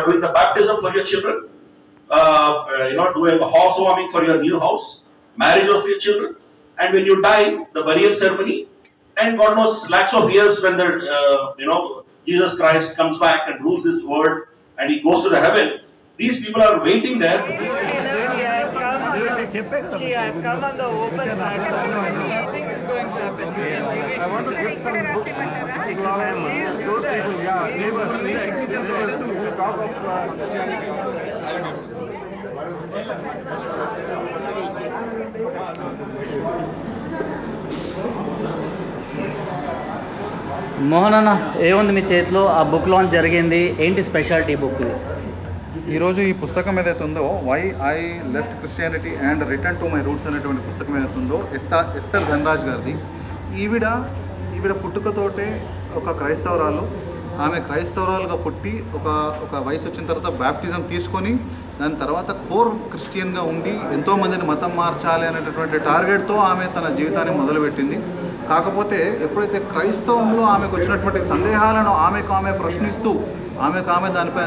doing the baptism for your children, doing a housewarming for your new house, marriage of your children, and when you die, the burial ceremony, and God knows lakhs of years when the Jesus Christ comes back and rules this world and he goes to the heaven. These people are waiting there. She has come on the open platform. Nothing is going to happen. I want to give some books to those people, neighbors, to talk of Mohan అన్న, ఏముంది మీ చేతిలో? ఆ book launch జరిగింది, ఏంటి speciality book? ఈరోజు ఈ పుస్తకం ఏదైతే ఉందో, why I left Christianity and return to my roots అనేటువంటి పుస్తకం ఏదైతే ఉందో, ఎస్తర్ ధనరాజ్ గారిది. ఈవిడ పుట్టుకతోటే ఒక క్రైస్తవరాలు. ఆమె క్రైస్తవరాలుగా పుట్టి ఒక వయసు వచ్చిన తర్వాత బ్యాప్టిజం తీసుకొని దాని తర్వాత కోర్ క్రిస్టియన్గా ఉండి ఎంతోమందిని మతం మార్చాలి అనేటటువంటి టార్గెట్తో ఆమె తన జీవితాన్ని మొదలుపెట్టింది. కాకపోతే ఎప్పుడైతే క్రైస్తవంలో ఆమెకు వచ్చినటువంటి సందేహాలను ఆమె ప్రశ్నిస్తూ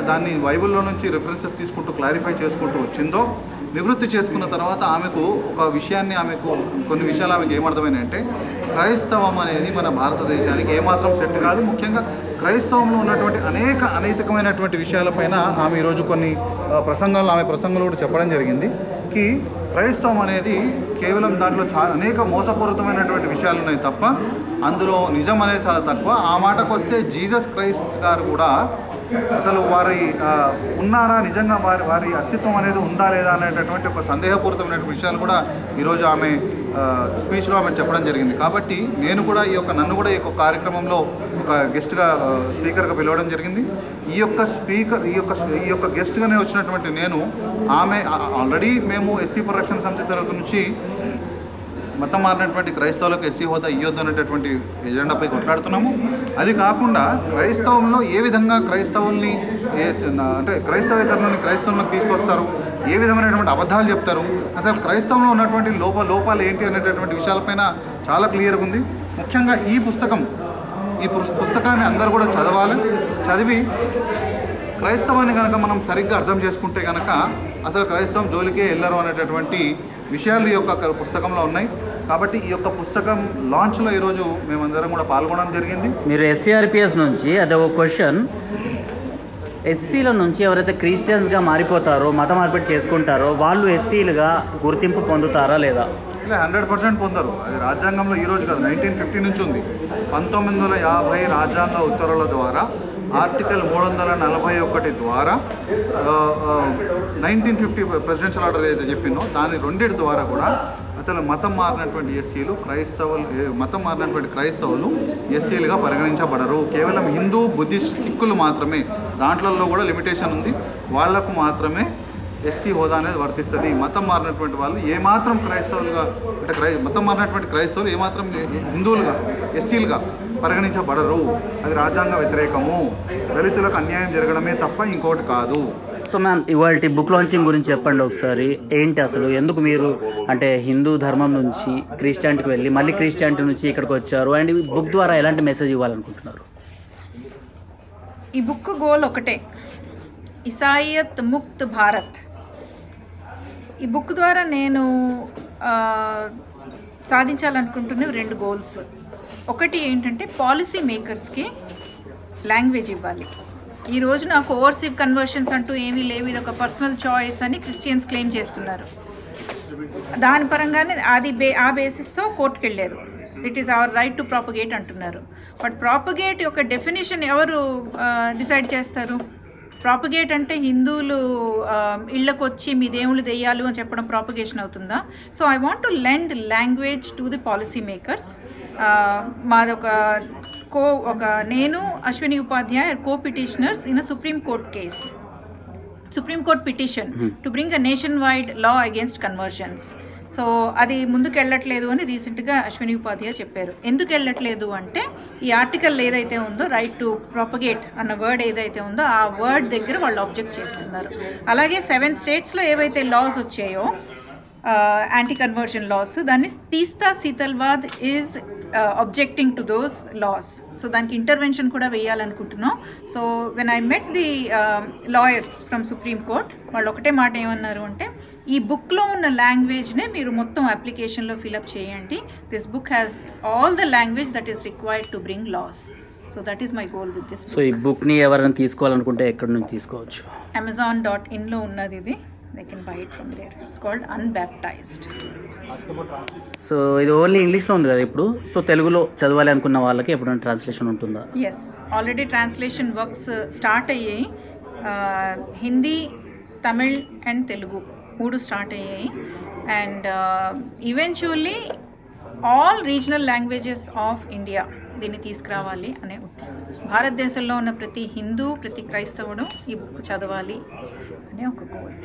దాన్ని బైబిల్లో నుంచి రిఫరెన్సెస్ తీసుకుంటూ క్లారిఫై చేసుకుంటూ వచ్చిందో, నివృత్తి చేసుకున్న తర్వాత కొన్ని విషయాలు ఆమెకు ఏమర్థమైనాయంటే, క్రైస్తవం అనేది మన భారతదేశానికి ఏమాత్రం సెట్ కాదు. ముఖ్యంగా క్రైస్తవంలో ఉన్నటువంటి అనేక అనైతికమైనటువంటి విషయాలపైన ఆమె ఈరోజు కొన్ని ప్రసంగంలో కూడా చెప్పడం జరిగింది. క్రైస్తవం అనేది కేవలం దాంట్లో అనేక మోసపూరితమైనటువంటి విషయాలు ఉన్నాయి తప్ప అందులో నిజం అనేది చాలా తక్కువ. ఆ మాటకు వస్తే జీసస్ క్రైస్ట్ గారు కూడా అసలు వారి ఉన్నారా, నిజంగా వారి అస్తిత్వం అనేది ఉందా లేదా అనేటటువంటి ఒక సందేహపూరితమైన విషయాలు కూడా ఈరోజు ఆమె స్పీచ్లో ఆమె చెప్పడం జరిగింది. కాబట్టి నన్ను కూడా ఈ యొక్క కార్యక్రమంలో ఒక గెస్ట్గా స్పీకర్గా పిలవడం జరిగింది. ఈ యొక్క గెస్ట్గానే వచ్చినటువంటి ఆమె ఆల్రెడీ మేము ఎస్సీ పరిరక్షణ సమితి తరఫు నుంచి మతం మారినటువంటి క్రైస్తవులకు ఎస్సీ హోదా ఇవ్వద్దు అనేటటువంటి ఎజెండాపై కొట్లాడుతున్నాము. అది కాకుండా క్రైస్తవంలో ఏ విధంగా క్రైస్తవుల్ని అంటే క్రైస్తవేతరులని క్రైస్తవంలోకి తీసుకొస్తారు, ఏ విధమైనటువంటి అబద్ధాలు చెప్తారు, అసలు క్రైస్తవంలో ఉన్నటువంటి లోపాలు ఏంటి అనేటటువంటి విషయాలపైన చాలా క్లియర్గా ఉంది. ముఖ్యంగా ఈ పుస్తకాన్ని అందరూ కూడా చదివి క్రైస్తవాన్ని కనుక మనం సరిగ్గా అర్థం చేసుకుంటే కనుక అసలు క్రైస్తవం జోలికే వెళ్ళరు అనేటటువంటి విషయాలు ఈ యొక్క పుస్తకంలో ఉన్నాయి. కాబట్టి ఈ యొక్క పుస్తకం లాంచ్లో ఈరోజు మేమందరం కూడా పాల్గొనడం జరిగింది. మీరు ఎస్సీఆర్పిఎస్ నుంచి అదే ఒక క్వశ్చన్, ఎస్సీల నుంచి ఎవరైతే క్రిస్టియన్స్గా మారిపోతారో, మత మార్పిడి చేసుకుంటారో, వాళ్ళు ఎస్సీలుగా గుర్తింపు పొందుతారా లేదా? ఇలా 100% పొందరు. అది రాజ్యాంగంలో ఈరోజు కాదు, 1950 నుంచి ఉంది. 1950 రాజ్యాంగ ఉత్తర్వుల ద్వారా ఆర్టికల్ 341 ద్వారా 1950 ప్రెసిడెన్షియల్ ఆర్డర్ ఏదైతే చెప్పిందో దాని రెండింటి ద్వారా కూడా అసలు మతం మారినటువంటి క్రైస్తవులు ఎస్సీలుగా పరిగణించబడరు. కేవలం హిందూ, బుద్ధిస్ట్, సిక్కులు మాత్రమే, దాంట్లో కూడా లిమిటేషన్ ఉంది, వాళ్లకు మాత్రమే ఎస్సీ హోదా అనేది వర్తిస్తుంది. మతం మారినటువంటి వాళ్ళు ఏమాత్రం మతం మారినటువంటి క్రైస్తవులు ఏమాత్రం హిందువులుగా, ఎస్సీలుగా పరిగణించబడరు. అది రాజ్యాంగ వ్యతిరేకము, దళితులకు అన్యాయం జరగడమే తప్ప ఇంకోటి కాదు. సో మ్యామ్, ఇవాళ బుక్ లాంచింగ్ గురించి చెప్పండి ఒకసారి. ఏంటి అసలు, ఎందుకు మీరు అంటే హిందూ ధర్మం నుంచి క్రిస్టియానిటీకి వెళ్ళి మళ్ళీ క్రిస్టియానిటీ నుంచి ఇక్కడికి వచ్చారు, అండ్ ఈ బుక్ ద్వారా ఎలాంటి మెసేజ్ ఇవ్వాలనుకుంటున్నారు? ఈ బుక్ గోల్ ఒకటే, ఇసాయియత్ ముక్త్ భారత్. ఈ బుక్ ద్వారా నేను సాధించాలనుకుంటున్న 2 గోల్స్. ఒకటి ఏంటంటే పాలసీ మేకర్స్కి లాంగ్వేజ్ ఇవ్వాలి. ఈరోజు నాకు ఓవర్సీవ్ కన్వర్షన్స్ అంటూ ఏమీ లేవు, ఇది ఒక పర్సనల్ చాయిస్ అని క్రిస్టియన్స్ క్లెయిమ్ చేస్తున్నారు. దాని పరంగానే ఆ బేసిస్తో కోర్టుకు వెళ్ళారు. It is our right to propagate అంటున్నారు. బట్ ప్రాపగేట్ యొక్క డెఫినేషన్ ఎవరు డిసైడ్ చేస్తారు? ప్రాపగేట్ అంటే హిందువులు ఇళ్ళకు వచ్చి మీ దేవుళ్ళు దెయ్యాలు అని చెప్పడం ప్రాపగేషన్ అవుతుందా? So I want to lend language to the policy makers. నేను Ashwini Upadhyay co petitioners in a supreme court petition to bring a nation wide law against conversions. So అది ముందుకు వెళ్ళట్లేదు అని రీసెంట్గా అశ్విని ఉపాధ్యాయ చెప్పారు. ఎందుకు వెళ్ళట్లేదు అంటే ఈ ఆర్టికల్ ఏదైతే ఉందో, రైట్ టు ప్రాపగేట్ అన్న వర్డ్ ఏదైతే ఉందో ఆ వర్డ్ దగ్గర వాళ్ళు ఆబ్జెక్ట్ చేస్తున్నారు. అలాగే 7 స్టేట్స్లో ఏవైతే లాస్ వచ్చాయో యాంటీ కన్వర్షన్ లాస్. దాన్ని Teesta Setalvad is objecting to those laws. So దానికి ఇంటర్వెన్షన్ కూడా వేయాలనుకుంటున్నాం. So when I met the lawyers from supreme court, వాళ్ళు ఒకటే మాట ఏమన్నారు అంటే, ఈ బుక్లో ఉన్న లాంగ్వేజ్నే మీరు మొత్తం అప్లికేషన్లో ఫిలప్ చేయండి. This book has all the language that is required to bring laws. So that is my goal with this. So ఈ బుక్ని ఎవరైనా తీసుకోవాలనుకుంటే ఎక్కడి నుంచి తీసుకోవచ్చు? Amazon.in లో ఉన్నది ఇది. They can buy it from there. It's called Unbaptized. So ఇది ఓన్లీ ఇంగ్లీష్లో ఉంది కదా ఇప్పుడు. సో తెలుగులో చదవాలి అనుకున్న వాళ్ళకి ఎప్పుడైనా ట్రాన్స్లేషన్ ఉంటుందా? Yes, already translation works start అయ్యాయి. హిందీ, తమిళ్ అండ్ తెలుగు 3 స్టార్ట్ అయ్యాయి. And eventually all regional languages of India దీన్ని తీసుకురావాలి అనే ఉద్దేశం. భారతదేశంలో ఉన్న ప్రతి హిందూ, ప్రతి క్రైస్తవుడు ఈ బుక్ చదవాలి అనే ఒక గోల్.